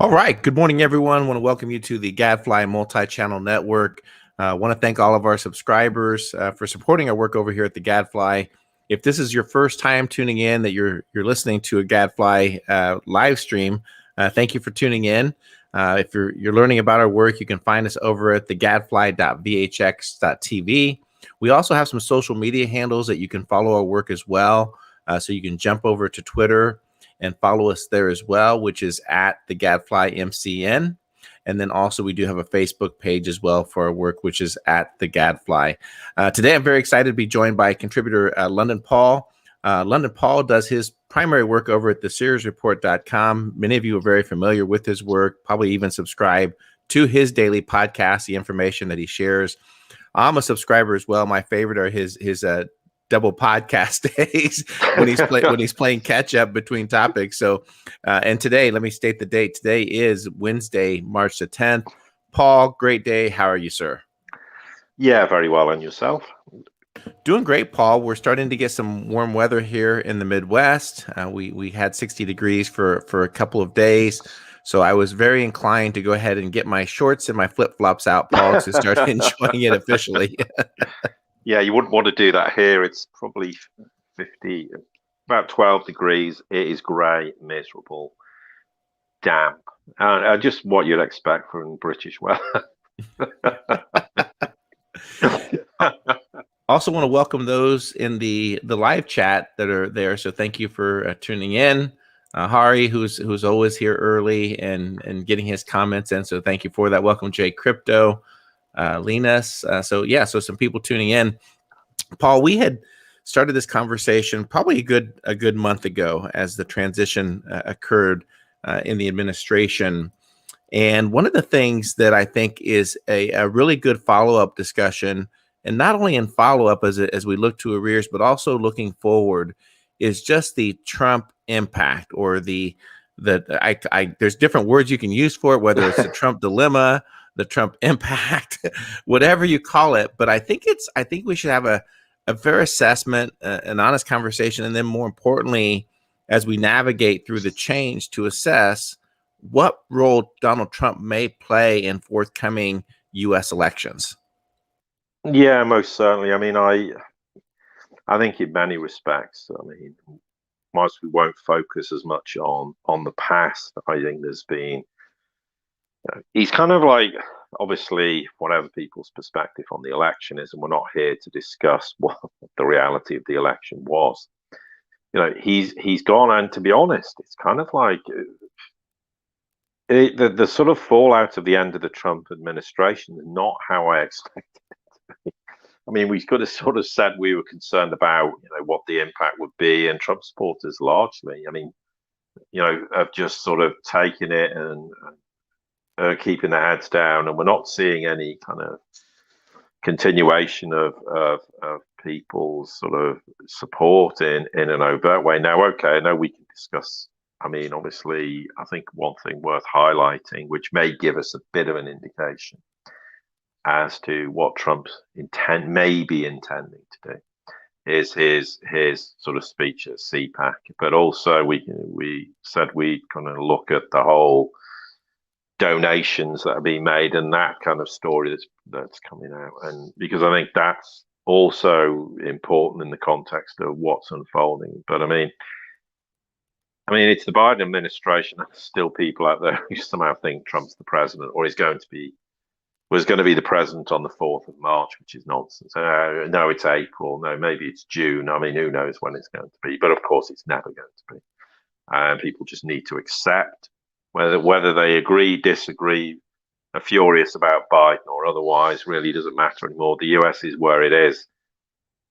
All right. Good morning, everyone. I want to welcome you to the Gadfly Multi-Channel Network. I want to thank all of our subscribers for supporting our work over here at the Gadfly. If this is your first time tuning in, that you're listening to a Gadfly live stream, thank you for tuning in. If you're learning about our work, you can find us over at thegadfly.vhx.tv. We also have some social media handles that you can follow our work as well. So you can jump over to Twitter and follow us there as well, which is at the Gadfly MCN. And then also we do have a Facebook page as well for our work, which is at the Gadfly. Today, I'm very excited to be joined by contributor London Paul. London Paul does his primary work over at theseersreport.com. Many of you are very familiar with his work, probably even subscribe to his daily podcast, the information that he shares. I'm a subscriber as well. My favorite are his double podcast days when he's playing catch up between topics. So, and today, let me state the date. Today is Wednesday, March the 10th. Paul, great day. How are you, sir? Yeah, very well. And yourself? Doing great, Paul. We're starting to get some warm weather here in the Midwest. We had 60 degrees for a couple of days. So I was very inclined to go ahead and get my shorts and my flip-flops out, Paul, to start enjoying it officially. Yeah, you wouldn't want to do that here. It's probably about 12 degrees. It is grey, miserable, damp. Just what you'd expect from British weather. Also want to welcome those in the live chat that are there. So thank you for tuning in. Hari, who's always here early and getting his comments in. So thank you for that. Welcome, Jay Crypto, Linus. So some people tuning in. Paul, we had started this conversation probably a good month ago as the transition occurred in the administration. And one of the things that I think is a really good follow-up discussion, and not only in follow-up as we look to arrears, but also looking forward, is just the Trump impact, or there's different words you can use for it, whether it's the Trump dilemma, the Trump impact, whatever you call it. But I think we should have a fair assessment, an honest conversation, and then more importantly, as we navigate through the change, to assess what role Donald Trump may play in forthcoming U.S. elections. Yeah, most certainly. I mean, I think in many respects, whilst we won't focus as much on the past, I think there's been, he's kind of like, obviously, whatever people's perspective on the election is, and we're not here to discuss what the reality of the election was. He's gone, and to be honest, it's kind of like the sort of fallout of the end of the Trump administration is not how I expected it to be. I mean, we could have sort of said we were concerned about, what the impact would be, and Trump supporters largely, have just sort of taken it and keeping their heads down, and we're not seeing any kind of continuation of people's sort of support in an overt way. Now, okay, I know we can discuss. I mean, obviously, I think one thing worth highlighting, which may give us a bit of an indication as to what Trump's may be intending to do, is his sort of speech at CPAC. But also, we said we kind of look at the whole donations that are being made and that kind of story that's coming out, and because I think that's also important in the context of what's unfolding. But I mean, it's the Biden administration. There's still people out there who somehow think Trump's the president, or was going to be the president on the 4th of March, which is nonsense. No, it's April. No, maybe it's June. I mean, who knows when it's going to be? But of course, it's never going to be. And people just need to accept, whether they agree, disagree, are furious about Biden or otherwise, really doesn't matter anymore. The US is where it is.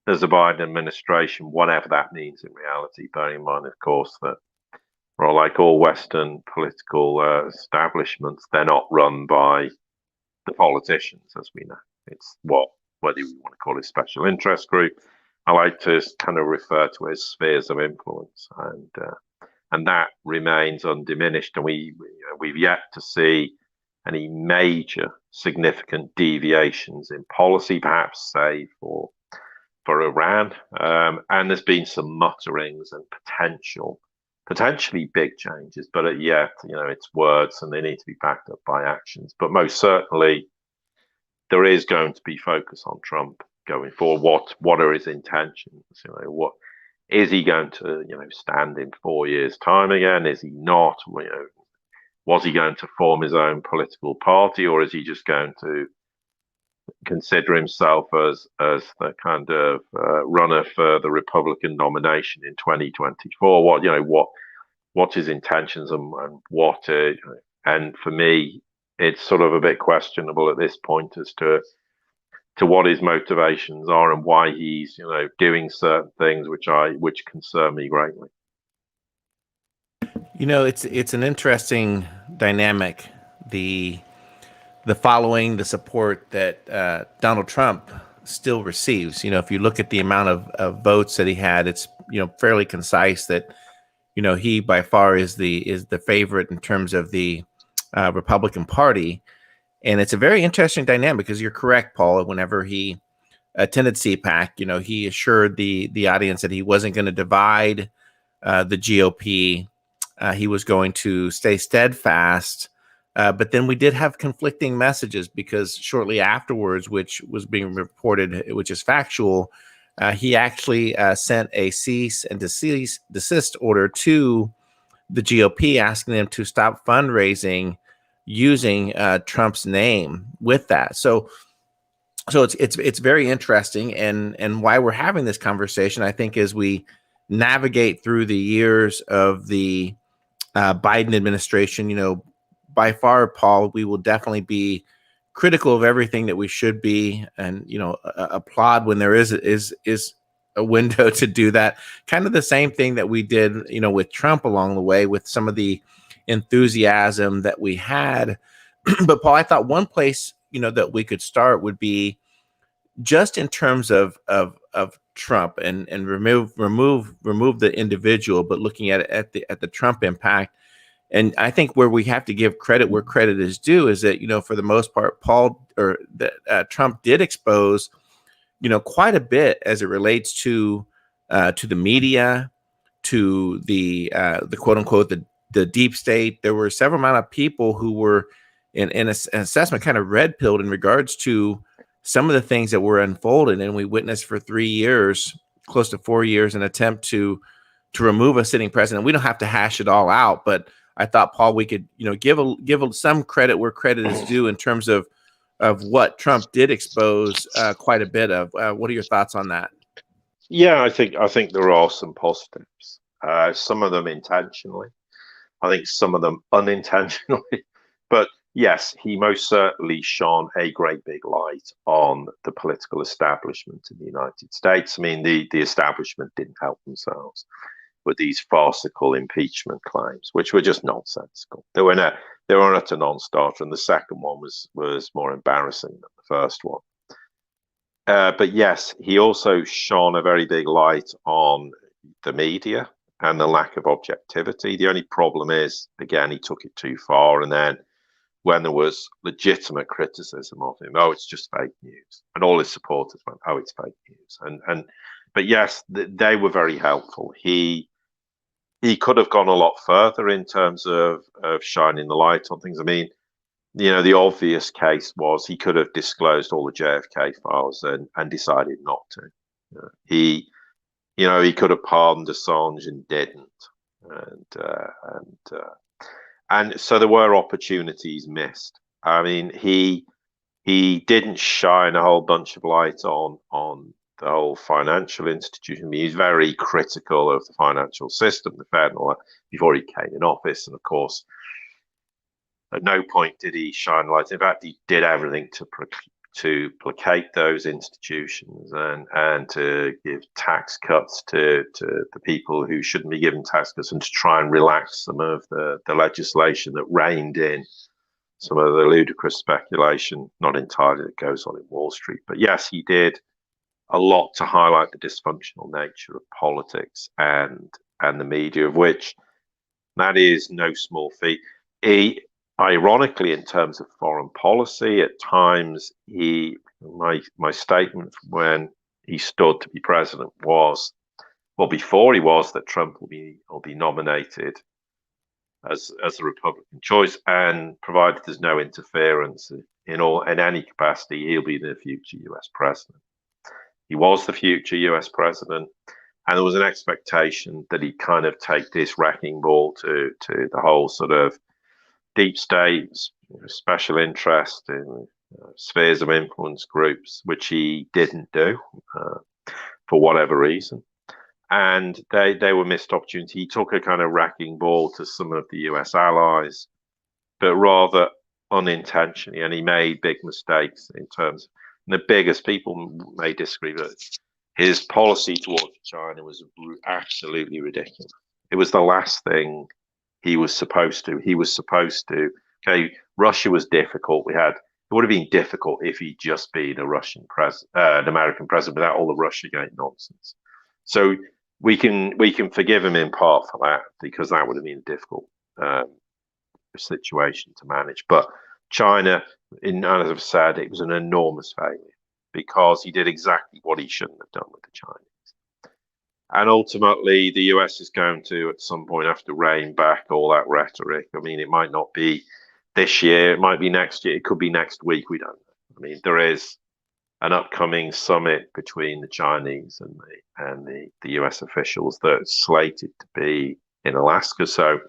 There's a Biden administration, whatever that means in reality, bearing in mind, of course, that like all Western political establishments, they're not run by the politicians, as we know. It's whether you want to call it special interest group. I like to kind of refer to it as spheres of influence, and that remains undiminished. And we've yet to see any major significant deviations in policy, perhaps save for Iran. And there's been some mutterings and potential potentially big changes, but yet, it's words and they need to be backed up by actions. But most certainly, there is going to be focus on Trump going forward. What are his intentions? What is he going to, stand in 4 years' time again? Is he not? Was he going to form his own political party, or is he just going to consider himself as the kind of runner for the Republican nomination in 2024? What his intentions and what? And for me, it's sort of a bit questionable at this point as to what his motivations are and why he's doing certain things which concern me greatly. It's an interesting dynamic, the following, the support that Donald Trump still receives. If you look at the amount of votes that he had, it's fairly concise that he by far is the favorite in terms of the Republican Party. And it's a very interesting dynamic because you're correct, Paul. Whenever he attended CPAC, he assured the audience that he wasn't going to divide the GOP. He was going to stay steadfast. But then we did have conflicting messages because shortly afterwards, which was being reported, which is factual, he actually sent a cease and desist order to the GOP, asking them to stop fundraising using Trump's name with that. So it's very interesting, and why we're having this conversation, I think, as we navigate through the years of the Biden administration. By far, Paul, we will definitely be critical of everything that we should be, and applaud when there is a window to do that. Kind of the same thing that we did, with Trump along the way, with some of the enthusiasm that we had. But Paul, I thought one place that we could start would be just in terms of Trump and remove the individual, but looking at the Trump impact. And I think where we have to give credit where credit is due is that for the most part, Trump did expose quite a bit as it relates to the media, to the quote unquote the deep state. There were several amount of people who were in an assessment kind of red pilled in regards to some of the things that were unfolded, and we witnessed for 3 years, close to 4 years, an attempt to remove a sitting president. We don't have to hash it all out, but I thought, Paul, we could give some credit where credit is due in terms of what Trump did expose quite a bit of. What are your thoughts on that? Yeah, I think there are some positives. Some of them intentionally. I think some of them unintentionally. But yes, he most certainly shone a great big light on the political establishment in the United States. I mean, the establishment didn't help themselves with these farcical impeachment claims, which were just nonsensical. They were an utter non-starter, and the second one was more embarrassing than the first one. But yes, he also shone a very big light on the media and the lack of objectivity. The only problem is, again, he took it too far, and then when there was legitimate criticism of him, it's just fake news, and all his supporters went, it's fake news. But yes, they were very helpful. He could have gone a lot further in terms of shining the light on things. I mean, the obvious case was he could have disclosed all the JFK files and decided not to. He could have pardoned Assange and didn't, and so there were opportunities missed. I mean, he didn't shine a whole bunch of light on the whole financial institution. I mean, he's very critical of the financial system, the Fed, and all that before he came in office. And of course, at no point did he shine light. In fact, he did everything to placate those institutions and to give tax cuts to the people who shouldn't be given tax cuts, and to try and relax some of the legislation that reined in some of the ludicrous speculation, not entirely, that goes on in Wall Street. But yes, he did a lot to highlight the dysfunctional nature of politics and the media, of which that is no small feat. Ironically, in terms of foreign policy, at times my statement when he stood to be president was well, before he was, that Trump will be nominated as the Republican choice, and provided there's no interference in any capacity, he'll be the future U.S. president. He was the future US president, and there was an expectation that he'd kind of take this wrecking ball to the whole sort of deep state, special interest in spheres of influence groups, which he didn't do for whatever reason. And they were missed opportunity. He took a kind of wrecking ball to some of the US allies, but rather unintentionally, and he made big mistakes in terms. And the biggest, people may disagree, but his policy towards China was absolutely ridiculous. It was the last thing he was supposed to. He was supposed to. Okay, Russia was difficult. It would have been difficult if he'd just been a Russian president, an American president, without all the Russiagate nonsense. So we can forgive him in part for that, because that would have been a difficult situation to manage. But China, as I've said, it was an enormous failure, because he did exactly what he shouldn't have done with the Chinese. And ultimately, the US is going to, at some point, have to rein back all that rhetoric. I mean, it might not be this year, it might be next year, it could be next week, we don't know. I mean, there is an upcoming summit between the Chinese and the US officials that's slated to be in Alaska. So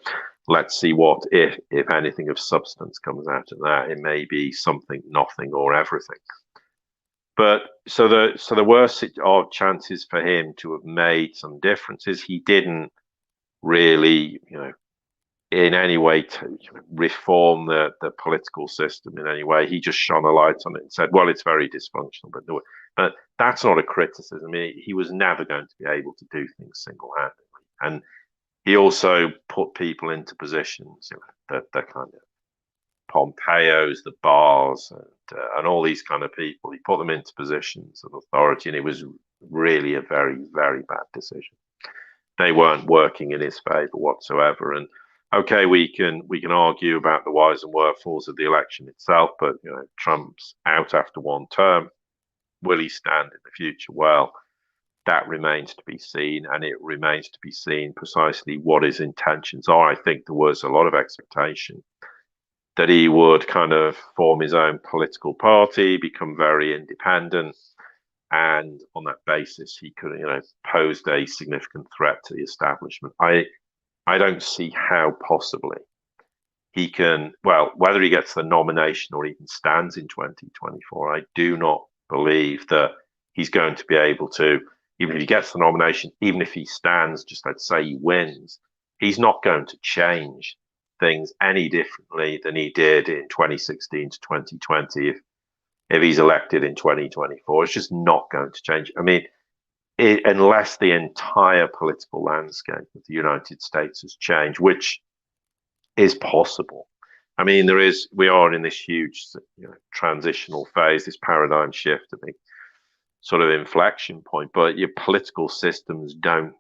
let's see what, if anything of substance comes out of that. It may be something, nothing, or everything. But so the worst of chances for him to have made some differences, he didn't really, in any way to reform the political system in any way. He just shone a light on it and said, well, it's very dysfunctional, but that's not a criticism. He was never going to be able to do things single-handedly. And he also put people into positions, that kind of Pompeo's, the Barrs, and all these kind of people. He put them into positions of authority, and it was really a very, very bad decision. They weren't working in his favor whatsoever. And okay, we can argue about the whys and wherefores of the election itself, but Trump's out after one term. Will he stand in the future? Well, that remains to be seen, and it remains to be seen precisely what his intentions are. I think there was a lot of expectation that he would kind of form his own political party, become very independent, and on that basis, he could, posed a significant threat to the establishment. I don't see how possibly he can, well, whether he gets the nomination or even stands in 2024, I do not believe that he's going to be able to, even if he gets the nomination, even if he stands, just let's say he wins, he's not going to change things any differently than he did in 2016 to 2020 if he's elected in 2024. It's just not going to change. I mean, unless the entire political landscape of the United States has changed, which is possible. I mean, we are in this huge transitional phase, this paradigm shift, I think, sort of inflection point, but your political systems don't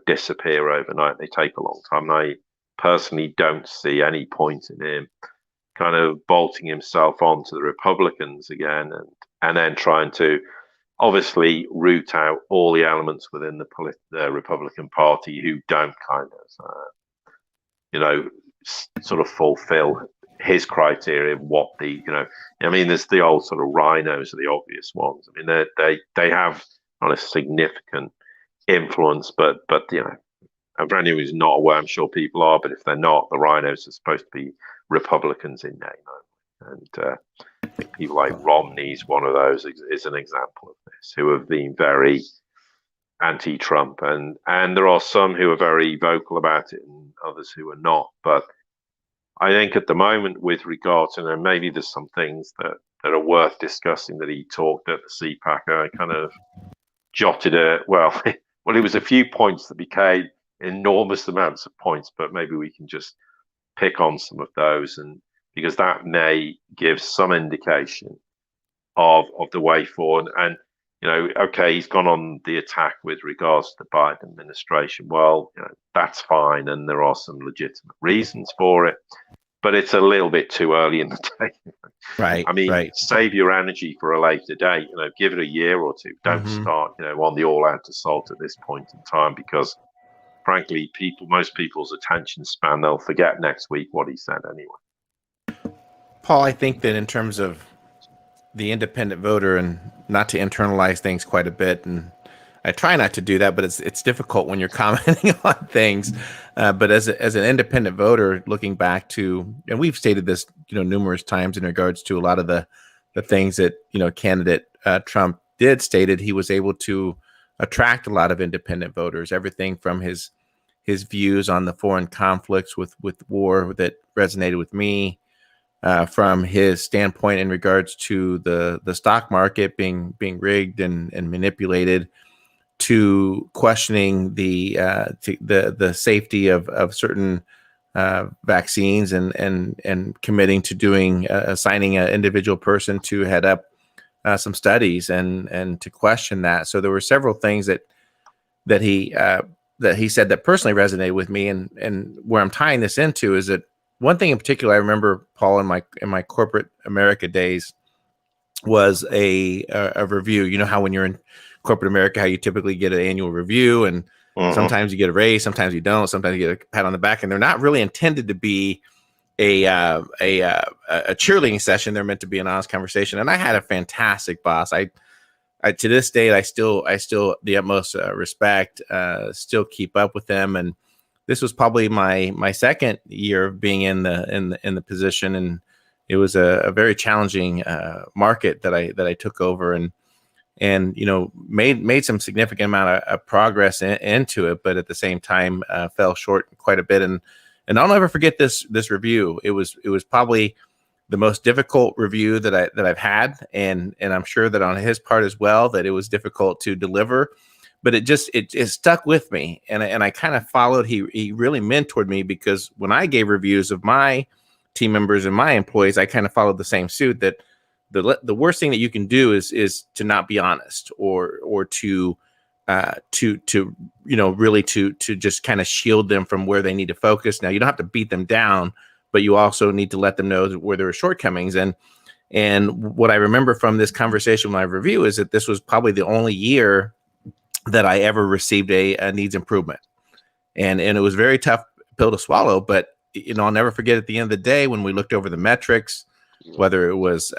disappear overnight. They take a long time. I personally don't see any point in him kind of bolting himself onto the Republicans again and then trying to obviously root out all the elements within the Republican Party who don't kind of, sort of fulfill his criteria of what I mean, there's the old sort of rhinos are the obvious ones. I mean, they have not a significant influence, but for anyone who's not aware, I'm sure people are, but if they're not, the rhinos are supposed to be Republicans in name only. And people like Romney's one of those, is an example of this, who have been very anti-Trump. And there are some who are very vocal about it and others who are not. But I think at the moment, with regard to, and maybe there's some things that are worth discussing that he talked at the CPAC, I kind of jotted it was a few points that became enormous amounts of points, but maybe we can just pick on some of those, and because that may give some indication of the way forward. And okay, he's gone on the attack with regards to the Biden administration. Well, that's fine, and there are some legitimate reasons for it. but it's a little bit too early in the day. Right. I mean, Right. save your energy for a later date. Give it a year or two. Don't start, on the all-out assault at this point in time, because frankly, most people's attention span, they'll forget next week what he said anyway. Paul, I think that in terms of the independent voter, and not to internalize things quite a bit, and I try not to do that, but it's difficult when you're commenting on things. But as an independent voter, looking back to, and we've stated this, numerous times in regards to a lot of the things that candidate Trump stated he was able to attract a lot of independent voters. Everything from his views on the foreign conflicts with war that resonated with me, from his standpoint in regards to the stock market being rigged and manipulated, to questioning the safety of certain vaccines, and committing to assigning an individual person to head up some studies and to question that. So there were several things that he said that personally resonated with me, and where I'm tying this into is that one thing in particular I remember, Paul, in my corporate America days, was a review. You know how when you're in corporate America, how you typically get an annual review, and sometimes you get a raise, sometimes you don't, sometimes you get a pat on the back, and they're not really intended to be a cheerleading session. They're meant to be an honest conversation. And I had a fantastic boss. I to this day, I still the utmost respect, still keep up with them. And this was probably my second year of being in the position, and it was a very challenging market that I took over, and made some significant amount of progress into it, but at the same time fell short quite a bit. And I'll never forget this review. It was probably the most difficult review that I've had, and I'm sure that on his part as well, that it was difficult to deliver. But it stuck with me, and I kind of followed. He really mentored me, because when I gave reviews of my team members and my employees, I kind of followed the same suit, that the worst thing that you can do is to not be honest, or to really to just kind of shield them from where they need to focus. Now, you don't have to beat them down, but you also need to let them know where there are shortcomings. And what I remember from this conversation, my review, is that this was probably the only year that I ever received a needs improvement. And it was a very tough pill to swallow, but I'll never forget, at the end of the day, when we looked over the metrics, whether it was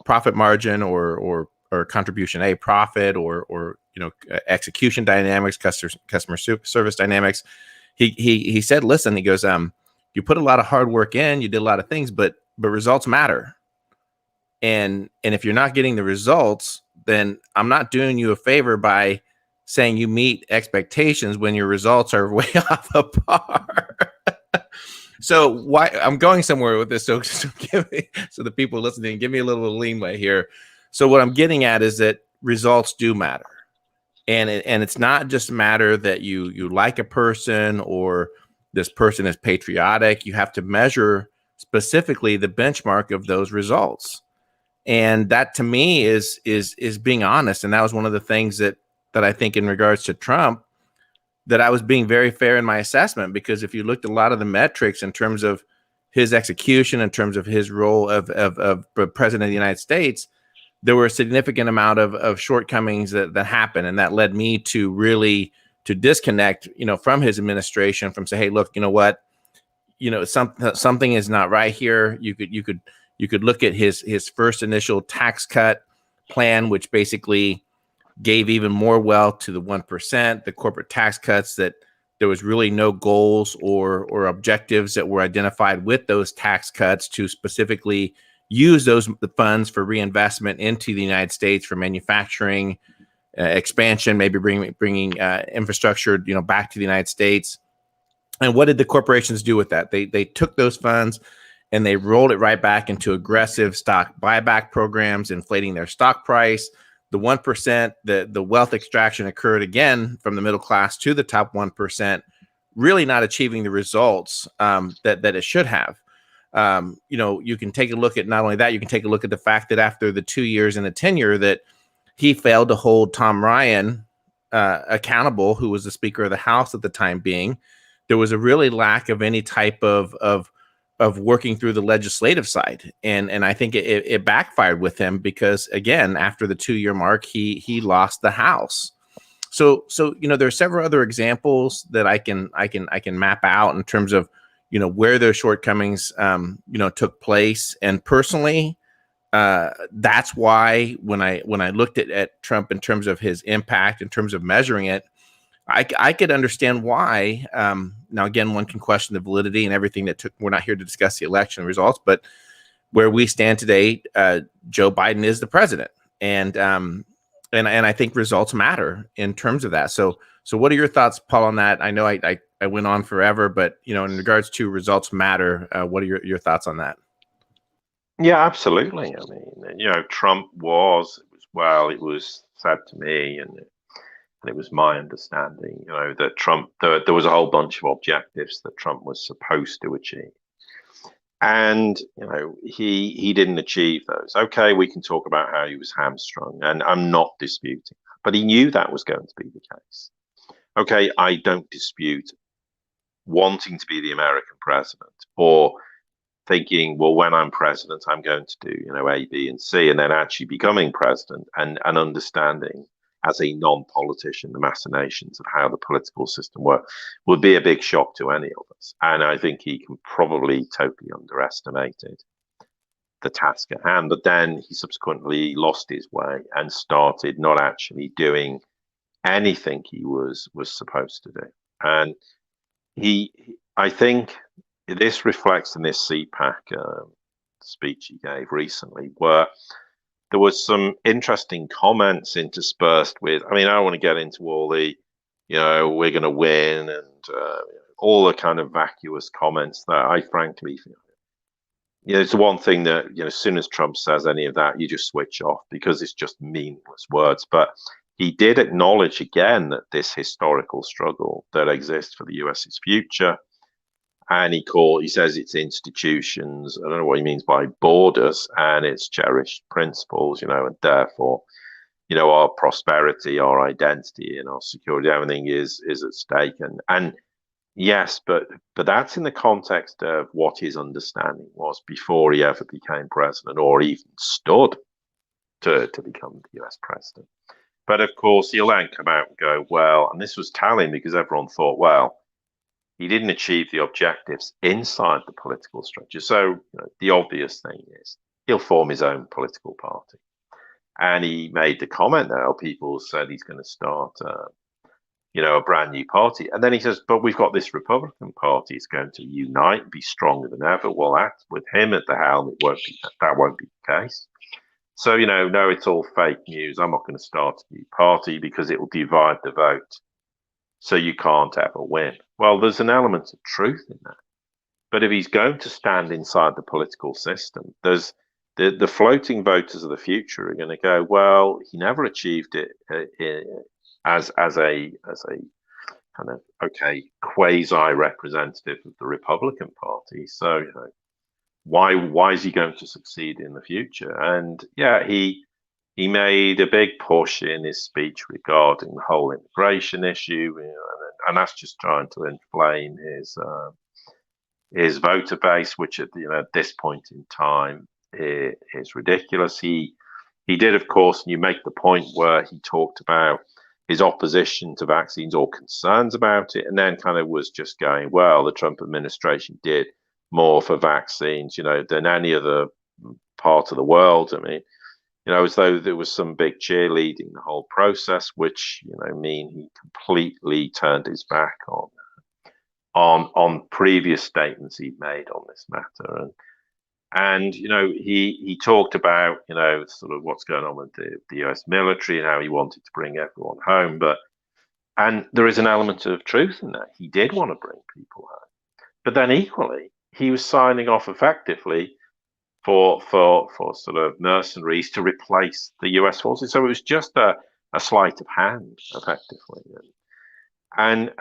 profit margin or contribution A profit, or execution dynamics, customer service dynamics, he said, listen, he goes, you put a lot of hard work in, you did a lot of things, but results matter. And if you're not getting the results, then I'm not doing you a favor by saying you meet expectations when your results are way off the par. So why I'm going somewhere with this, so the people listening, give me a little leeway here. So what I'm getting at is that results do matter, and it's not just a matter that you like a person, or this person is patriotic. You have to measure specifically the benchmark of those results. And that, to me, is being honest. And that was one of the things that I think, in regards to Trump, that I was being very fair in my assessment, because if you looked at a lot of the metrics in terms of his execution, in terms of his role of president of the United States, there were a significant amount of shortcomings that happened. And that led me to really to disconnect, from his administration, from say, hey, look, you know what, something is not right here. You could look at his first initial tax cut plan, which basically gave even more wealth to the 1%, the corporate tax cuts, that there was really no goals or objectives that were identified with those tax cuts to specifically use the funds for reinvestment into the United States, for manufacturing, expansion, maybe bringing infrastructure, back to the United States. And what did the corporations do with that? They took those funds and they rolled it right back into aggressive stock buyback programs, inflating their stock price. The 1%, the wealth extraction occurred again from the middle class to the top 1%, really not achieving the results that it should have. You can take a look at not only that, you can take a look at the fact that after the 2 years in the tenure, that he failed to hold Tom Ryan accountable, who was the Speaker of the House at the time being. There was a really lack of any type of working through the legislative side, and I think it backfired with him because, again, after the 2-year mark, he lost the House. So there are several other examples that I can map out in terms of where their shortcomings took place. And personally, that's why when I looked at Trump in terms of his impact, in terms of measuring it, I could understand why. Now, again, one can question the validity and everything that took. We're not here to discuss the election results, but where we stand today, Joe Biden is the president, and I think results matter in terms of that. So what are your thoughts, Paul, on that? I know I went on forever, but in regards to results matter, what are your thoughts on that? Yeah, absolutely. I mean, Trump it was said to me, and it was my understanding, that Trump, there was a whole bunch of objectives that Trump was supposed to achieve. And, he didn't achieve those. Okay, we can talk about how he was hamstrung, and I'm not disputing that, but he knew that was going to be the case. Okay, I don't dispute wanting to be the American president, or thinking, well, when I'm president, I'm going to do, A, B, and C, and then actually becoming president and understanding as a non-politician the machinations of how the political system works would be a big shock to any of us. And I think he can probably totally underestimated the task at hand. But then he subsequently lost his way and started not actually doing anything he was supposed to do. And I think this reflects in this CPAC speech he gave recently, where there was some interesting comments interspersed with. I mean, I don't want to get into all the, we're going to win and all the kind of vacuous comments that I frankly feel. It's the one thing that, as soon as Trump says any of that, you just switch off because it's just meaningless words. But he did acknowledge again that this historical struggle that exists for the US's future, and he says it's institutions. I don't know what he means by borders, and its cherished principles, and therefore, our prosperity, our identity, and our security, everything is at stake. And yes, but that's in the context of what his understanding was before he ever became president, or even stood to become the US president. But of course, he'll then come out and go, well, and this was telling because everyone thought, well, he didn't achieve the objectives inside the political structure. So the obvious thing is he'll form his own political party. And he made the comment that people said he's going to start, a brand new party. And then he says, but we've got this Republican Party. It's going to unite, be stronger than ever. Well, that's with him at the helm. That won't be the case. So, no, it's all fake news. I'm not going to start a new party because it will divide the vote. So you can't ever win. Well, there's an element of truth in that. But if he's going to stand inside the political system, there's the floating voters of the future are going to go, well, he never achieved it as a kind of quasi representative of the Republican Party. So why is he going to succeed in the future? And yeah, he made a big push in his speech regarding the whole immigration issue, and that's just trying to inflame his voter base, which at this point in time is ridiculous. He did, of course, and you make the point where he talked about his opposition to vaccines or concerns about it, and then kind of was just going, well, the Trump administration did more for vaccines, than any other part of the world. I mean, as though there was some big cheerleading the whole process, which mean he completely turned his back on previous statements he'd made on this matter. And he talked about sort of what's going on with the US military and how he wanted to bring everyone home, and there is an element of truth in that. He did want to bring people home, but then equally he was signing off effectively for sort of mercenaries to replace the US forces. So it was just a sleight of hand, effectively. And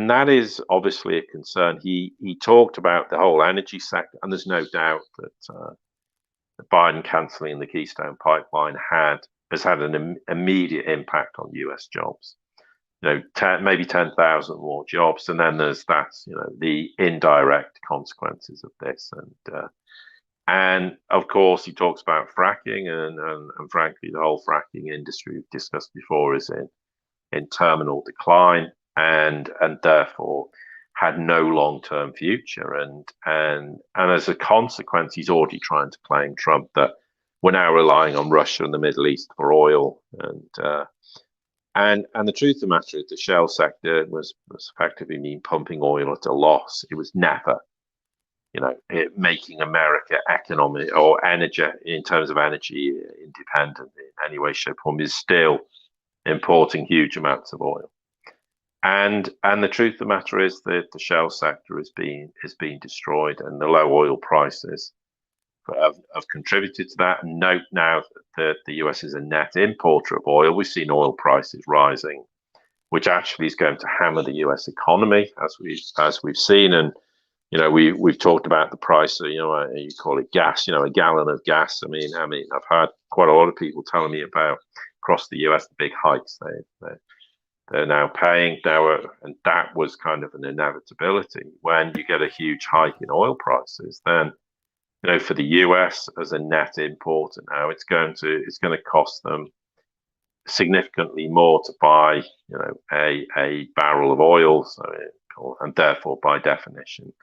that is obviously a concern. He talked about the whole energy sector, and there's no doubt that Biden cancelling the Keystone Pipeline has had an immediate impact on US jobs. maybe 10,000 more jobs, and then there's the indirect consequences of this, and of course he talks about fracking, and frankly the whole fracking industry we've discussed before is in terminal decline, and therefore had no long-term future, and as a consequence he's already trying to claim, Trump, that we're now relying on Russia and the Middle East for oil, and the truth of the matter is the shale sector was effectively mean pumping oil at a loss. It was never, making America economic or energy in terms of energy independent in any way, shape, or form. Is still importing huge amounts of oil. And the truth of the matter is that the shale sector is being destroyed, and the low oil prices have contributed to that. And note now that the US is a net importer of oil. We've seen oil prices rising, which actually is going to hammer the US economy, as we've seen. And we've talked about the price of, you call it gas, a gallon of gas. I mean, I've had quite a lot of people telling me about across the US the big hikes they're now paying now, and that was kind of an inevitability. When you get a huge hike in oil prices, then for the US as a net importer now, it's going to cost them significantly more to buy a barrel of oil, and therefore by definition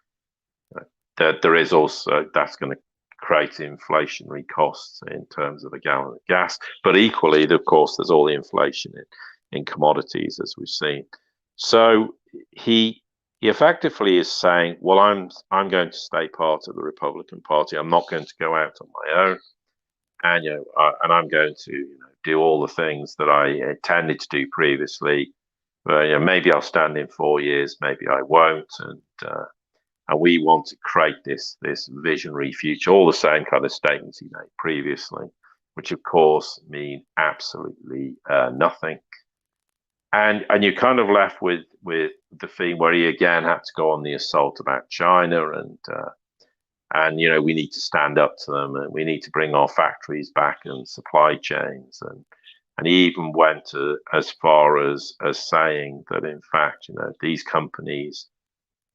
there is also, that's going to create inflationary costs in terms of a gallon of gas. But equally, of course, there's all the inflation in commodities, as we've seen. So he effectively is saying, well, I'm going to stay part of the Republican Party. I'm not going to go out on my own, and and I'm going to do all the things that I intended to do previously. But maybe I'll stand in 4 years, maybe I won't, and we want to create this visionary future. All the same kind of statements he made previously, which of course mean absolutely nothing. And you're kind of left with the theme where he again had to go on the assault about China, and we need to stand up to them, and we need to bring our factories back and supply chains, and he even went as far as saying that in fact these companies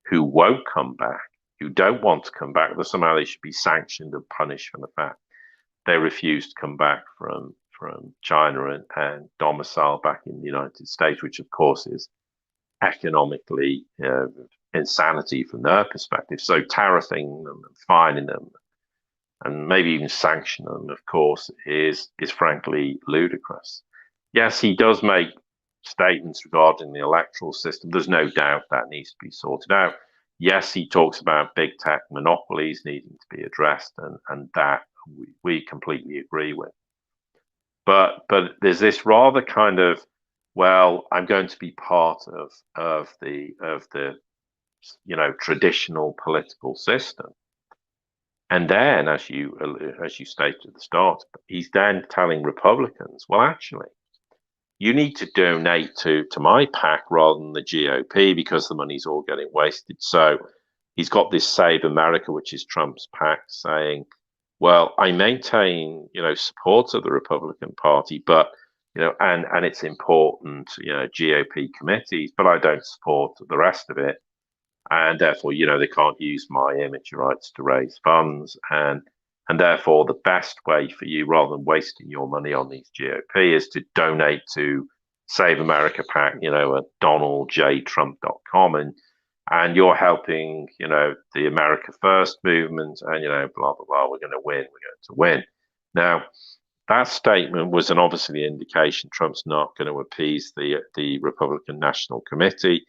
who won't come back, who don't want to come back, that somehow they should be sanctioned and punished for the fact they refused to come back from China and domicile back in the United States, which of course is economically insanity from their perspective. So tariffing them and fining them and maybe even sanctioning them, of course, is frankly ludicrous. Yes, he does make statements regarding the electoral system. There's no doubt that needs to be sorted out. Yes, he talks about big tech monopolies needing to be addressed, and that we completely agree with. But there's this rather kind of, well, I'm going to be part of the traditional political system. And then, as you stated at the start, he's then telling Republicans, well, actually, you need to donate to my PAC rather than the GOP because the money's all getting wasted. So he's got this Save America, which is Trump's PAC, saying, well, I maintain, support of the Republican Party, but, and it's important, GOP committees, but I don't support the rest of it. And therefore, they can't use my image rights to raise funds. And therefore, the best way for you, rather than wasting your money on these GOP, is to donate to Save America PAC, at donaldjtrump.com. And you're helping, the America First movement, and, blah, blah, blah, we're going to win, Now, that statement was obviously an indication Trump's not going to appease the Republican National Committee.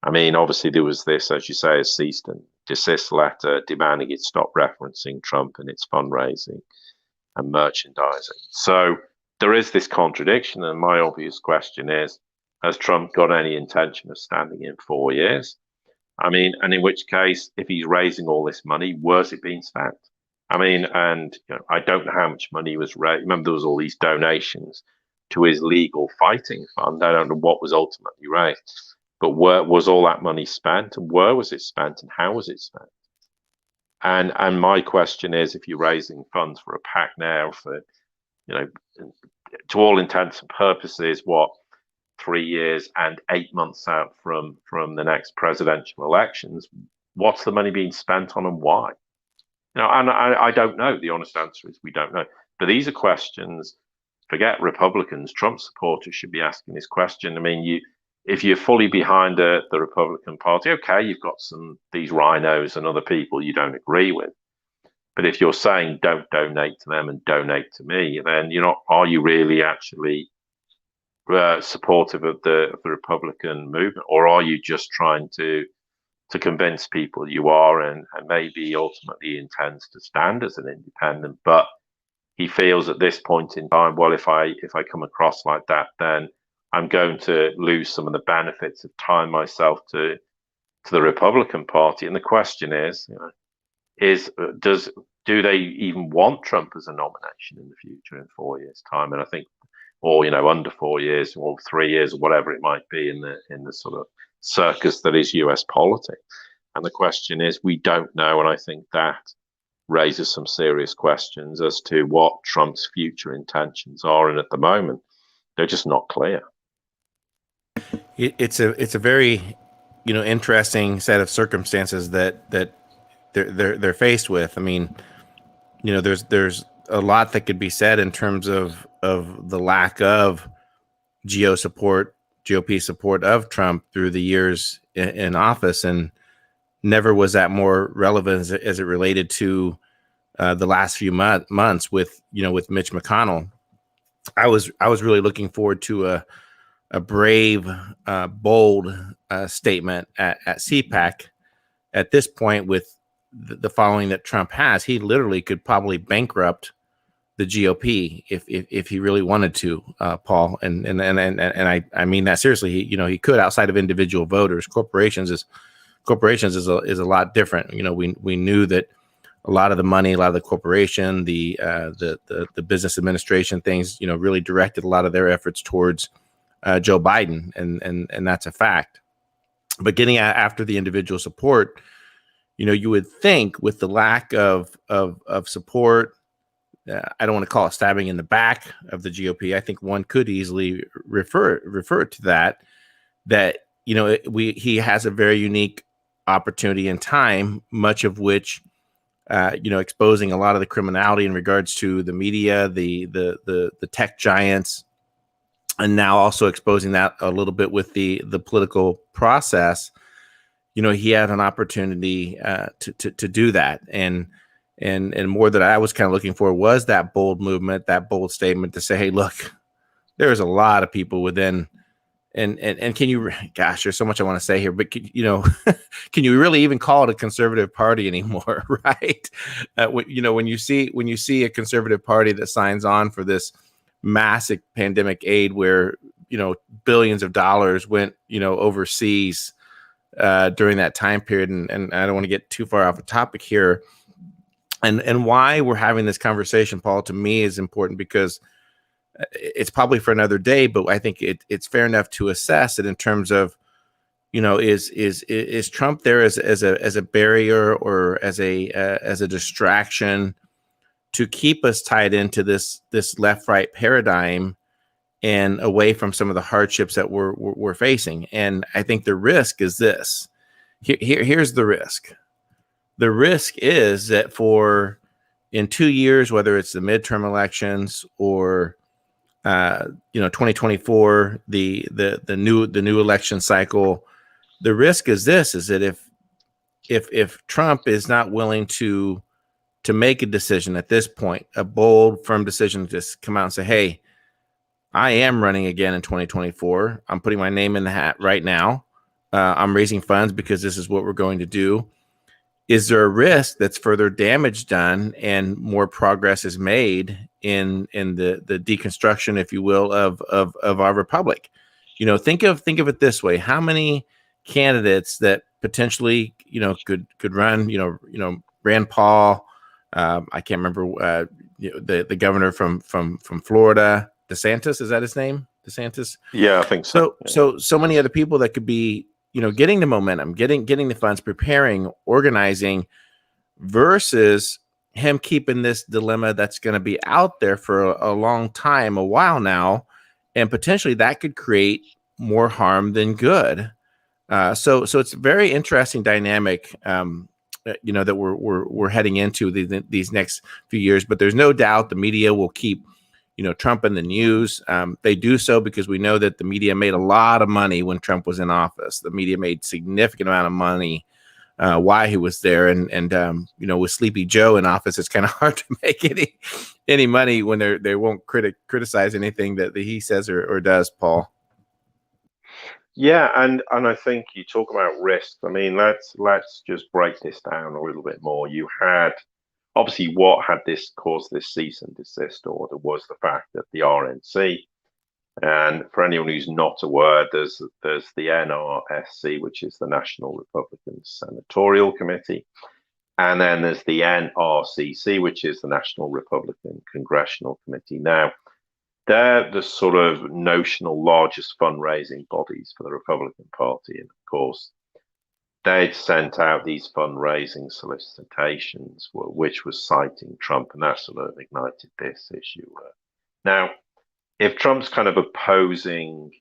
I mean, obviously there was this, as you say, a cease and desist letter demanding it stop referencing Trump in its fundraising and merchandising. So there is this contradiction, and my obvious question is, has Trump got any intention of standing in 4 years? I mean, and in which case, if he's raising all this money, where's it being spent? I mean, and I don't know how much money was raised. Remember, there was all these donations to his legal fighting fund. I don't know what was ultimately raised. But where was all that money spent, and where was it spent, and how was it spent? And my question is, if you're raising funds for a PAC now for, to all intents and purposes, what, 3 years and 8 months out from the next presidential elections, what's the money being spent on and why? And I don't know. The honest answer is we don't know. But these are questions. Forget Republicans. Trump supporters should be asking this question. I mean, if you're fully behind the Republican Party, okay, you've got these rhinos and other people you don't agree with. But if you're saying don't donate to them and donate to me, then are you really actually supportive of the Republican movement, or are you just trying to convince people you are, and maybe ultimately intends to stand as an independent? But he feels at this point in time, well, if I come across like that, then I'm going to lose some of the benefits of tying myself to the Republican Party. And the question is, do they even want Trump as a nomination in the future in 4 years' time? And I think, or under 4 years or 3 years or whatever it might be in the sort of circus that is US politics. And the question is, we don't know. And I think that raises some serious questions as to what Trump's future intentions are. And at the moment, they're just not clear. It's a very, interesting set of circumstances that they're faced with. I mean, there's a lot that could be said in terms of the lack of GOP support of Trump through the years in office, and never was that more relevant as it related to the last few months with Mitch McConnell. I was really looking forward to a brave, bold statement at CPAC. At this point, with the following that Trump has, he literally could probably bankrupt the GOP if he really wanted to, Paul. And I mean that seriously. He could, outside of individual voters. Corporations is a lot different. We knew that a lot of the money, a lot of the corporation, the business administration things, really directed a lot of their efforts towards Joe Biden, and that's a fact. But getting after the individual support, you would think with the lack of support, I don't want to call it stabbing in the back of the GOP. I think one could easily refer to that he has a very unique opportunity in time, much of which exposing a lot of the criminality in regards to the media, the tech giants, and now also exposing that a little bit with the political process. He had an opportunity to do that, and more that I was kind of looking for was that bold movement, that bold statement to say, hey, look, there's a lot of people within, and can you, gosh, there's so much I want to say here, but can you really even call it a conservative party anymore? Right. When you see a conservative party that signs on for this massive pandemic aid where, billions of dollars went, overseas during that time period. And I don't want to get too far off the topic here. And why we're having this conversation, Paul, to me is important because it's probably for another day, but I think it's fair enough to assess it in terms of, is Trump there as a barrier or as a distraction to keep us tied into this left-right paradigm and away from some of the hardships that we're facing. And I think the risk is this. Here's the risk. The risk is that in 2 years, whether it's the midterm elections or 2024, the new election cycle, the risk is this: is that if Trump is not willing to make a decision at this point, a bold, firm decision to just come out and say, hey, I am running again in 2024. I'm putting my name in the hat right now. I'm raising funds because this is what we're going to do. Is there a risk that's further damage done and more progress is made in the deconstruction, if you will, of our republic? Think of it this way: how many candidates that potentially could run? Rand Paul. I can't remember the governor from Florida. DeSantis, is that his name? DeSantis. Yeah, I think so. So many other people that could be getting the momentum, getting the funds, preparing, organizing, versus him keeping this dilemma that's going to be out there for a long time, a while now, and potentially that could create more harm than good. So it's a very interesting dynamic, that we're heading into these next few years. But there's no doubt the media will keep, Trump in the news. They do so because we know that the media made a lot of money when Trump was in office. The media made significant amount of money while he was there, and with Sleepy Joe in office, it's kind of hard to make any money when they won't criticize anything that he says or does, Paul. Yeah, and I think you talk about risk. I mean, let's just break this down a little bit more. You had obviously what had this caused this cease and desist order was the fact that the RNC, and for anyone who's not aware, there's the NRSC, which is the National Republican Senatorial Committee, and then there's the NRCC, which is the National Republican Congressional Committee. Now, they're the sort of notional largest fundraising bodies for the Republican Party. And of course, they'd sent out these fundraising solicitations, which was citing Trump, and that sort of ignited this issue. Now, if Trump's kind of opposing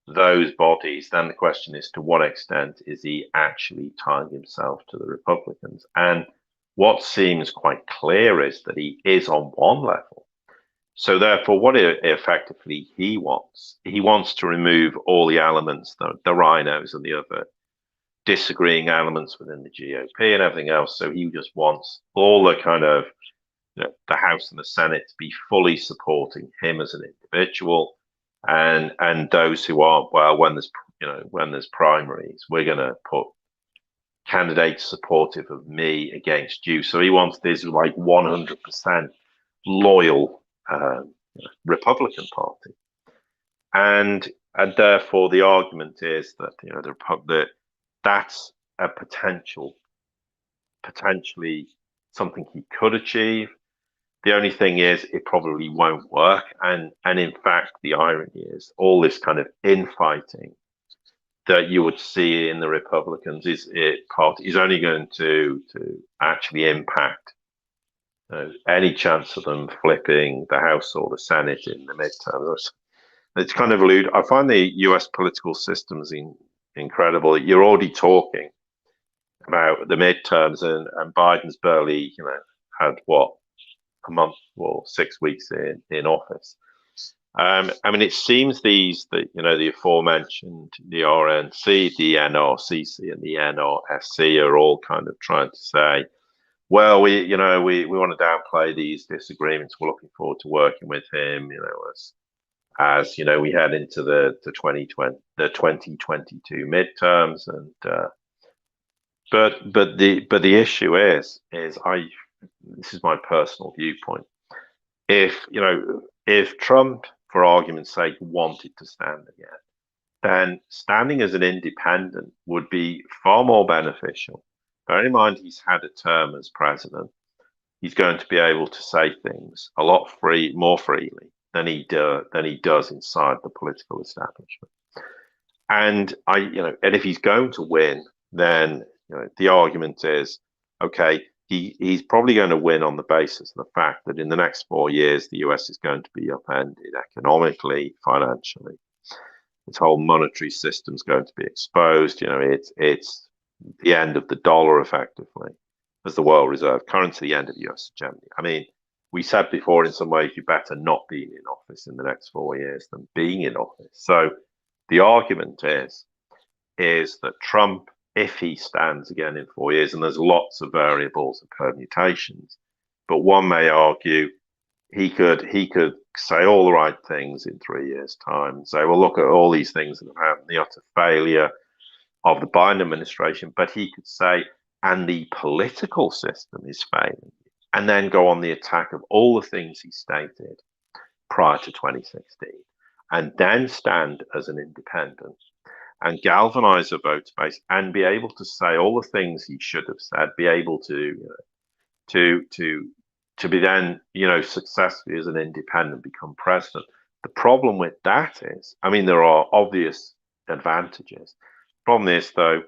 those bodies, then the question is, to what extent is he actually tying himself to the Republicans? And what seems quite clear is that he is on one level. So therefore, what effectively he wants to remove all the elements, the rhinos and the other disagreeing elements within the GOP and everything else. So he just wants all the kind of the House and the Senate to be fully supporting him as an individual, and those who aren't, well, when there's primaries, we're going to put candidates supportive of me against you. So he wants this like 100% loyal Republican Party, and therefore the argument is that that's a potentially something he could achieve. The only thing is, it probably won't work, and in fact, the irony is all this kind of infighting that you would see in the Republicans is only going to actually impact any chance of them flipping the House or the Senate in the midterms. It's kind of elude. I find the U.S. political systems incredible. You're already talking about the midterms, and Biden's barely, had a month or 6 weeks in office. I mean, it seems the aforementioned, the RNC, the NRCC, and the NRSC are all kind of trying to say, well, we want to downplay these disagreements. We're looking forward to working with him, as we head into the 2022 midterms, and but the issue is this is my personal viewpoint. If Trump, for argument's sake, wanted to stand again, then standing as an independent would be far more beneficial. Bear in mind, he's had a term as president. He's going to be able to say things a lot more freely than he does inside the political establishment. And and if he's going to win, then the argument is, okay, he's probably going to win on the basis of the fact that in the next 4 years, the US is going to be upended economically, financially. Its whole monetary system is going to be exposed. It's the end of the dollar, effectively, as the world reserve currency, the end of US hegemony. I mean, we said before, in some ways, you better not being in office in the next 4 years than being in office. So the argument is that Trump, if he stands again in 4 years, and there's lots of variables and permutations, but one may argue he could say all the right things in 3 years' time and say, well, look at all these things that have happened, the utter failure of the Biden administration, but he could say, and the political system is failing, and then go on the attack of all the things he stated prior to 2016, and then stand as an independent and galvanize a voter base, and be able to say all the things he should have said, be able to be then, successfully as an independent become president. The problem with that is, I mean, there are obvious advantages. The problem is, though,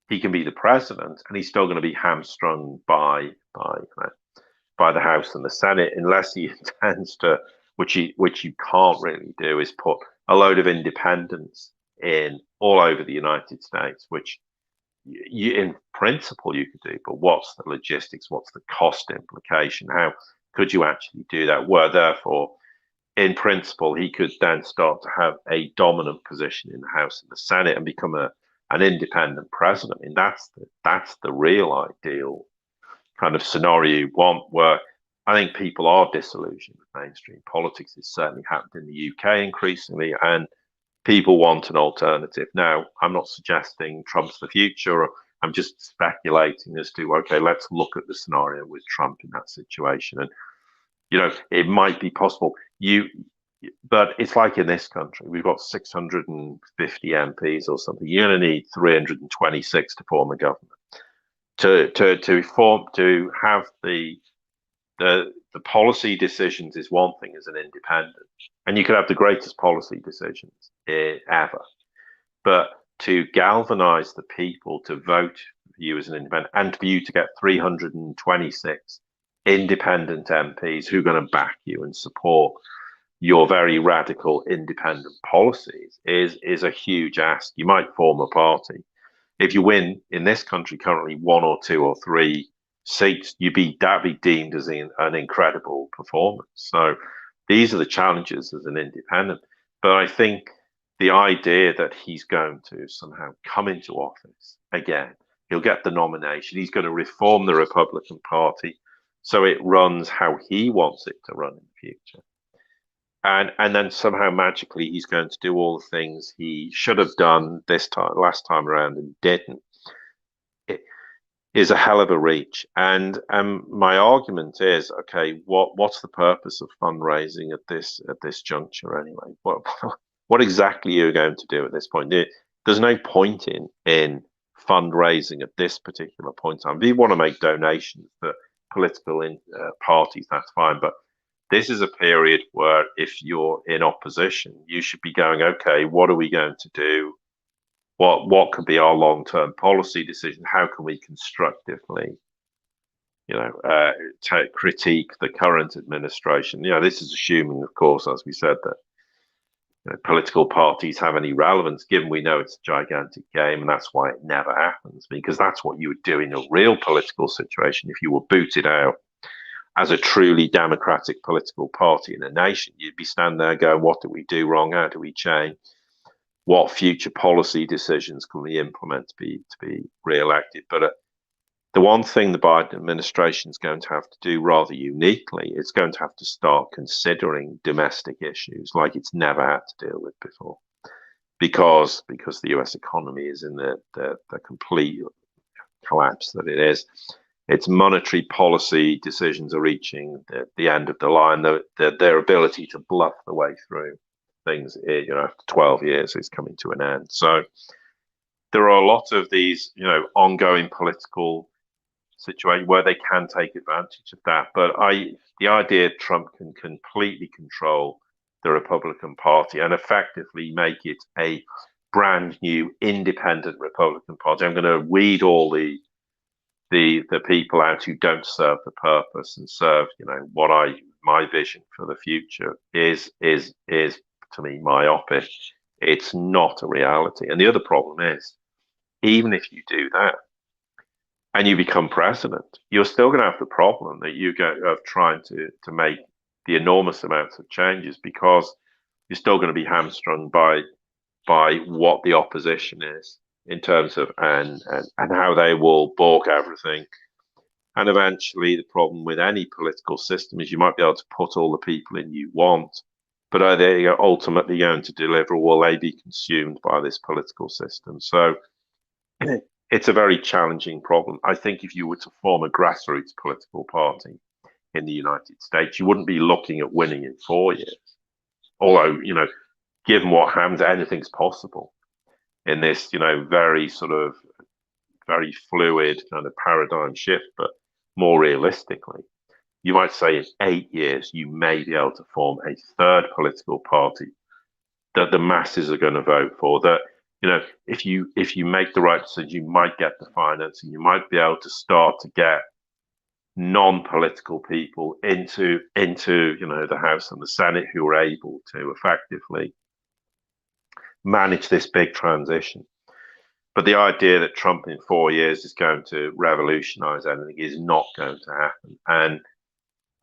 he can be the president and he's still going to be hamstrung by the House and the Senate, unless he intends to, which you can't really do, is put a load of independents in all over the United States, which you, in principle, you could do, but what's the logistics? What's the cost implication? How could you actually do that? Where therefore, in principle, he could then start to have a dominant position in the House and the Senate and become an independent president. I mean, that's the real ideal kind of scenario you want, where I think people are disillusioned with mainstream politics. It's certainly happened in the UK increasingly, and people want an alternative. Now, I'm not suggesting Trump's the future. I'm just speculating as to, okay, let's look at the scenario with Trump in that situation. And, it might be possible. But it's like in this country, we've got 650 MPs or something. You're going to need 326 to form a government. To have the policy decisions is one thing as an independent, and you could have the greatest policy decisions ever, but to galvanize the people to vote for you as an independent, and for you to get 326 independent MPs who are going to back you and support your very radical independent policies is a huge ask. You might form a party. If you win in this country currently 1 or 2 or 3 seats, that'd be deemed as an incredible performance. So these are the challenges as an independent. But I think the idea that he's going to somehow come into office again, he'll get the nomination, he's going to reform the Republican Party so it runs how he wants it to run in the future. And then somehow magically he's going to do all the things he should have done last time around and didn't. It is a hell of a reach. And my argument is, okay, what's the purpose of fundraising at this juncture anyway? What exactly are you going to do at this point? There's no point in fundraising at this particular point in time. If you want to make donations for political parties, that's fine, but this is a period where if you're in opposition, you should be going, okay, what are we going to do? What could be our long-term policy decision? How can we constructively, critique the current administration? This is assuming, of course, as we said, that political parties have any relevance, given we know it's a gigantic game, and that's why it never happens, because that's what you would do in a real political situation if you were booted out as a truly democratic political party in a nation. You'd be standing there going, what do we do wrong? How do we change? What future policy decisions can we implement to be re-elected? But the one thing the Biden administration is going to have to do rather uniquely, it's going to have to start considering domestic issues like it's never had to deal with before, because the US economy is in the complete collapse that it is. Its monetary policy decisions are reaching the end of the line. Their ability to bluff the way through things, after 12 years is coming to an end. So there are a lot of these, ongoing political situations where they can take advantage of that. But the idea Trump can completely control the Republican Party and effectively make it a brand new independent Republican Party. I'm going to weed all the people out who don't serve the purpose and serve, my vision for the future is to me myopic. It's not a reality. And the other problem is, even if you do that and you become president, you're still going to have the problem that you get of trying to make the enormous amounts of changes, because you're still going to be hamstrung by what the opposition is in terms of and how they will balk everything. And eventually the problem with any political system is you might be able to put all the people in you want, but are they ultimately going to deliver, or will they be consumed by this political system? So it's a very challenging problem. I think if you were to form a grassroots political party in the United States, you wouldn't be looking at winning in 4 years. Although, given what happens, anything's possible in this, very very fluid kind of paradigm shift. But more realistically, you might say in 8 years, you may be able to form a third political party that the masses are going to vote for. That, if you make the right decision, you might get the financing, you might be able to start to get non-political people into the House and the Senate who are able to effectively manage this big transition. But the idea that Trump in 4 years is going to revolutionize anything is not going to happen.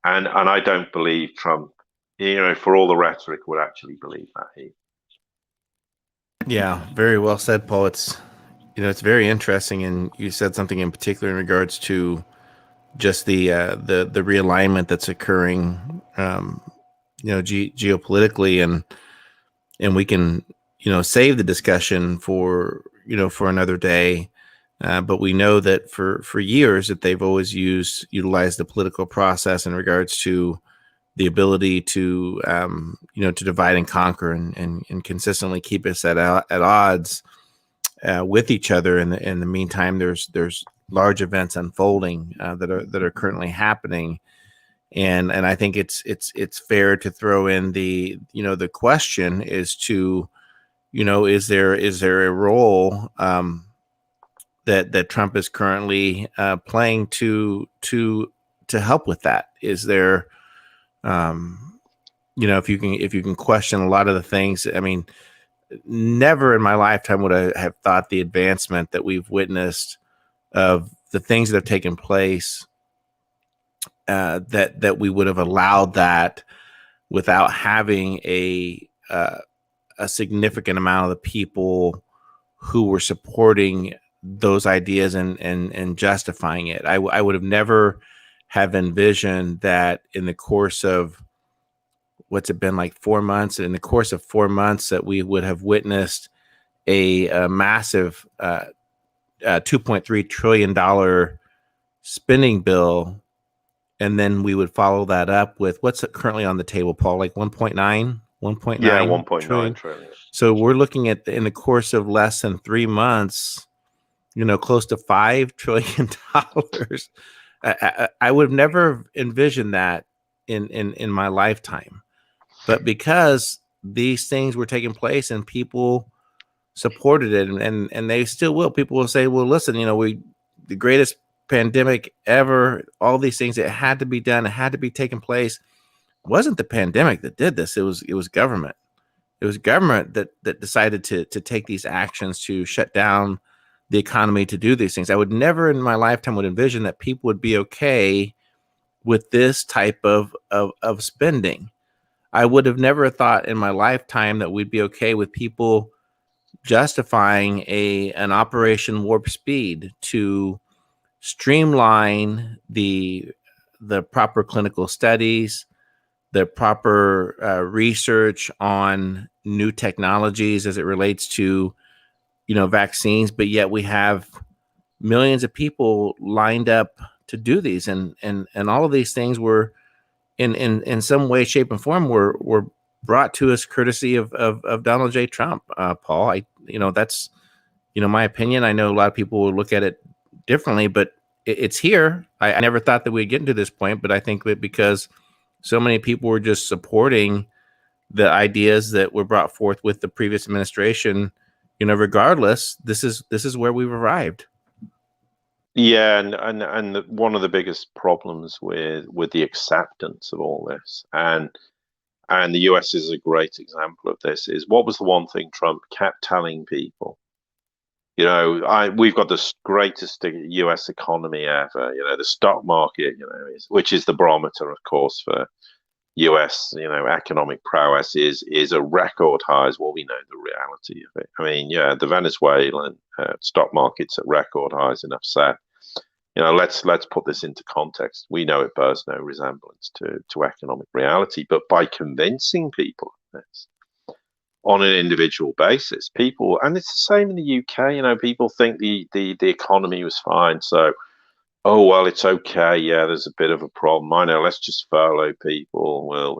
And I don't believe Trump, for all the rhetoric, would actually believe that he. Yeah, very well said, Paul. It's very interesting, and you said something in particular in regards to just the realignment that's occurring, geopolitically, and we can save the discussion for another day. But we know that for years that they've always utilized the political process in regards to the ability to to divide and conquer and consistently keep us at odds with each other. In the meantime, there's large events unfolding that are currently happening, and I think it's fair to throw in the question is to is there a role that Trump is currently playing to help with that? Is there if you can question a lot of the things, I mean, never in my lifetime would I have thought the advancement that we've witnessed of the things that have taken place, that we would have allowed that without having a significant amount of the people who were supporting those ideas and justifying it. I would have never have envisioned that in the course of what's it been, like 4 months, in the course of 4 months, that we would have witnessed a massive $2.3 trillion spending bill. And then we would follow that up with what's currently on the table, Paul, like 1.9 Yeah, 1.9 trillion. So we're looking at, in the course of less than 3 months, close to $5 trillion. I would have never envisioned that in my lifetime. But because these things were taking place and people supported it, and they still will, people will say, well, listen, the greatest pandemic ever, all these things, it had to be done, it had to be taking place. It wasn't the pandemic that did this. It was government. It was government that decided to take these actions to shut down the economy, to do these things. I would never in my lifetime would envision that people would be okay with this type of spending. I would have never thought in my lifetime that we'd be okay with people justifying an Operation Warp Speed to streamline the proper clinical studies, the proper research on new technologies as it relates to vaccines, but yet we have millions of people lined up to do these, and all of these things were in some way, shape, and form were brought to us courtesy of Donald J. Trump. Paul, that's my opinion. I know a lot of people will look at it differently, but it's here. I never thought that we'd get into this point, but I think that because so many people were just supporting the ideas that were brought forth with the previous administration, regardless, this is where we've arrived. Yeah, and one of the biggest problems with the acceptance of all this, and the US is a great example of this, is what was the one thing Trump kept telling people? We've got the greatest US economy ever. The stock market, which is the barometer, of course, for US, economic prowess is a record high, is what we know the reality of it. I mean, yeah, the Venezuelan stock market's at record highs, enough said. Let's put this into context. We know it bears no resemblance to economic reality, but by convincing people of this on an individual basis, people, and it's the same in the UK, people think the economy was fine, so oh, well, it's okay. Yeah, there's a bit of a problem. I know. Let's just furlough people. Well,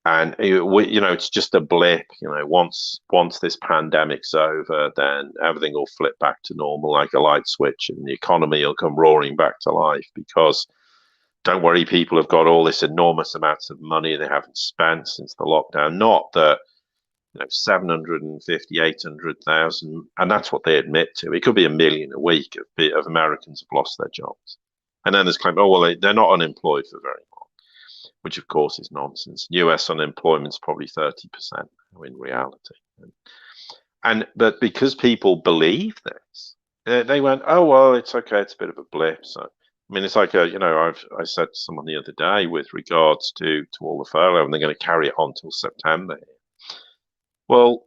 and it's just a blip. Once this pandemic's over, then everything will flip back to normal like a light switch, and the economy will come roaring back to life. Because don't worry, people have got all this enormous amounts of money they haven't spent since the lockdown. Not that 750, 800,000, and that's what they admit to. It could be 1 million a week of Americans have lost their jobs. And then there's claim, oh, well, they're not unemployed for very long. which of course is nonsense. US unemployment's probably 30% in reality. But because people believe this, they went, oh well, it's okay, it's a bit of a blip. So I mean, it's like I said to someone the other day with regards to all the furlough, and they're going to carry it on till September. Well,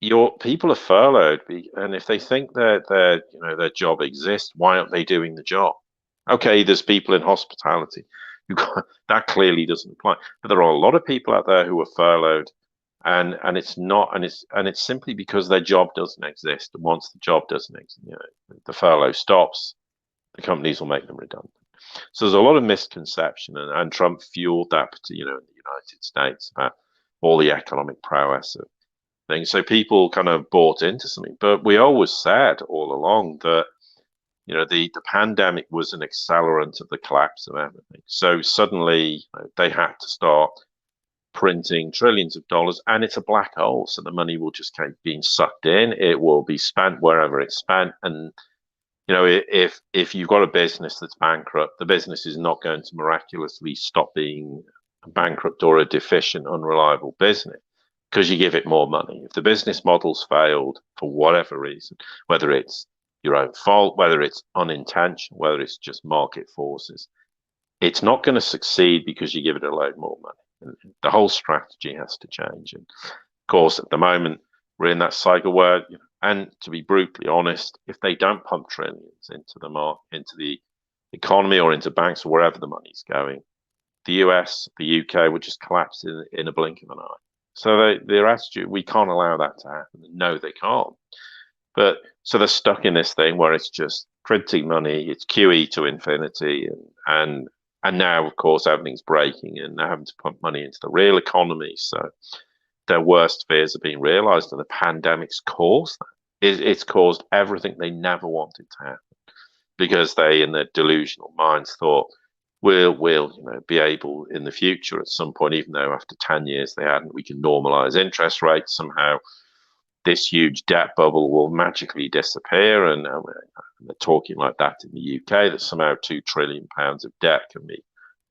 your people are furloughed, and if they think that their job exists, why aren't they doing the job? Okay, there's people in hospitality that clearly doesn't apply, but there are a lot of people out there who are furloughed, and it's simply because their job doesn't exist. And once the job doesn't exist, the furlough stops, the companies will make them redundant. So there's a lot of misconception, and Trump fueled that, in the United States about all the economic prowess of things. So people kind of bought into something, but we always said all along that the pandemic was an accelerant of the collapse of everything. So suddenly they had to start printing trillions of dollars, and it's a black hole. So the money will just keep being sucked in. It will be spent wherever it's spent, and if you've got a business that's bankrupt, the business is not going to miraculously stop being bankrupt or a deficient, unreliable business because you give it more money. If the business model's failed for whatever reason, whether it's your own fault, whether it's unintentional, whether it's just market forces, it's not going to succeed because you give it a load more money. And the whole strategy has to change. And of course, at the moment, we're in that cycle where, and to be brutally honest, if they don't pump trillions into the economy or into banks or wherever the money's going, the US, the UK would just collapse in a blink of an eye. So their attitude, we can't allow that to happen. No, they can't. But so they're stuck in this thing where it's just printing money, it's QE to infinity, and now of course everything's breaking, and they're having to pump money into the real economy. So their worst fears are being realized, and the pandemic's caused that. It's caused everything they never wanted to happen because they, in their delusional minds, thought we'll be able in the future at some point, even though after 10 years they hadn't, we can normalize interest rates somehow. This huge debt bubble will magically disappear, and they're talking like that in the UK, that somehow £2 trillion of debt can be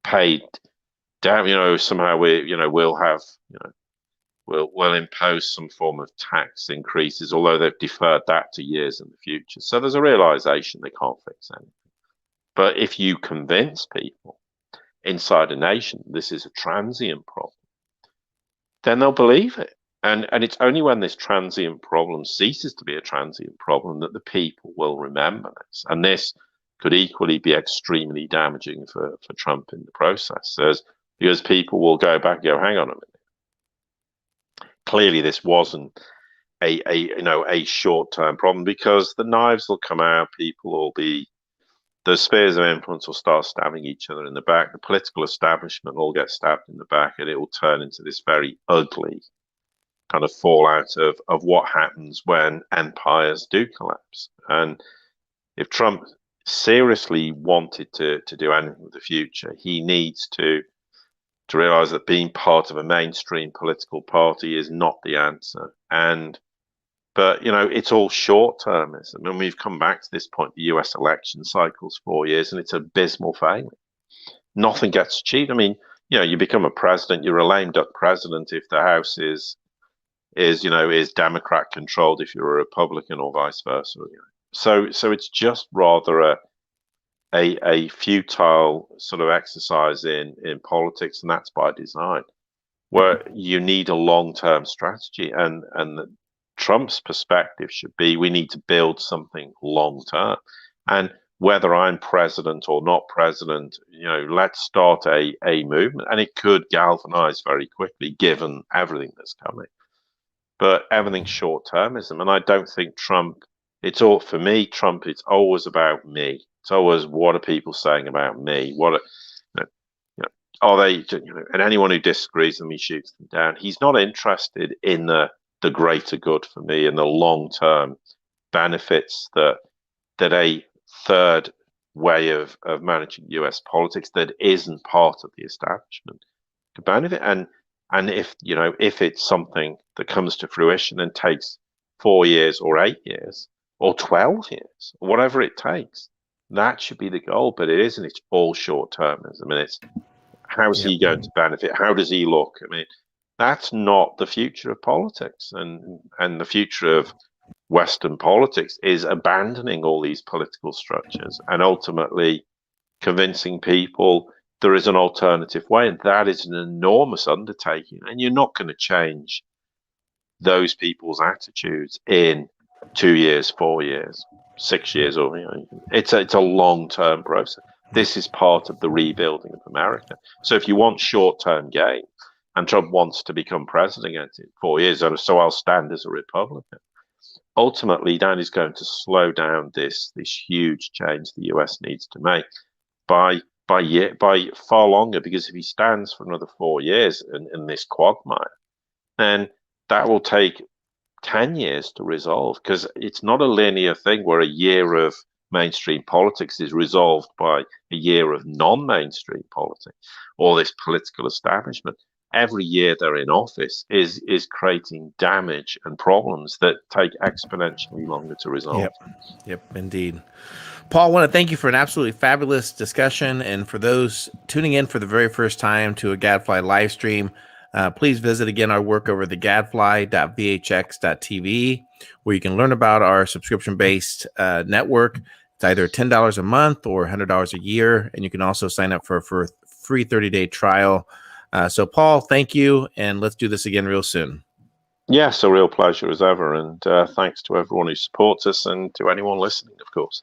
paid down. Somehow we'll impose some form of tax increases, although they've deferred that to years in the future. So there's a realization they can't fix anything. But if you convince people inside a nation this is a transient problem, then they'll believe it. And it's only when this transient problem ceases to be a transient problem that the people will remember this. And this could equally be extremely damaging for Trump in the process, because people will go back and go, hang on a minute. Clearly, this wasn't a short-term problem, because the knives will come out, the spheres of influence will start stabbing each other in the back, the political establishment will get stabbed in the back, and it will turn into this very ugly kind of fallout of what happens when empires do collapse. And if Trump seriously wanted to do anything with the future, he needs to realize that being part of a mainstream political party is not the answer. But it's all short-termism, and we've come back to this point. The US election cycle's 4 years, and it's abysmal failure. Nothing gets achieved. I mean, you become a president, you're a lame duck president if the House is Democrat controlled, if you're a Republican, or vice versa. So it's just rather a futile sort of exercise in politics, and that's by design, where you need a long-term strategy, and Trump's perspective should be, we need to build something long-term. And whether I'm president or not president, let's start a movement, and it could galvanize very quickly given everything that's coming. But everything's short-termism, and I don't think Trump. For me, Trump. It's always about me. It's always, what are people saying about me? Are they? And anyone who disagrees with me shoots them down. He's not interested in the greater good for me and the long-term benefits that a third way of managing US politics that isn't part of the establishment could benefit. And if it's something that comes to fruition and takes 4 years or 8 years or 12 years, or whatever it takes, that should be the goal. But it isn't. It's all short-termism, and How's he going to benefit? How does he look? I mean, that's not the future of politics, and the future of Western politics is abandoning all these political structures and ultimately convincing people there is an alternative way, and that is an enormous undertaking. And you're not going to change those people's attitudes in 2 years, 4 years, 6 years, or it's a long-term process. This is part of the rebuilding of America. So if you want short-term gain, and Trump wants to become president in 4 years, so I'll stand as a Republican. Ultimately, that is going to slow down this huge change the US needs to make by far longer. Because if he stands for another 4 years in this quagmire, then that will take 10 years to resolve, because it's not a linear thing where a year of mainstream politics is resolved by a year of non-mainstream politics or this political establishment. Every year they're in office is creating damage and problems that take exponentially longer to resolve. Yep, indeed. Paul, I want to thank you for an absolutely fabulous discussion. And for those tuning in for the very first time to a Gadfly live stream, please visit again our work over the gadfly.vhx.tv, where you can learn about our subscription-based network. It's either $10 a month or $100 a year, and you can also sign up for a free 30-day trial. So, Paul, thank you, and let's do this again real soon. Yes, a real pleasure as ever, and thanks to everyone who supports us and to anyone listening, of course.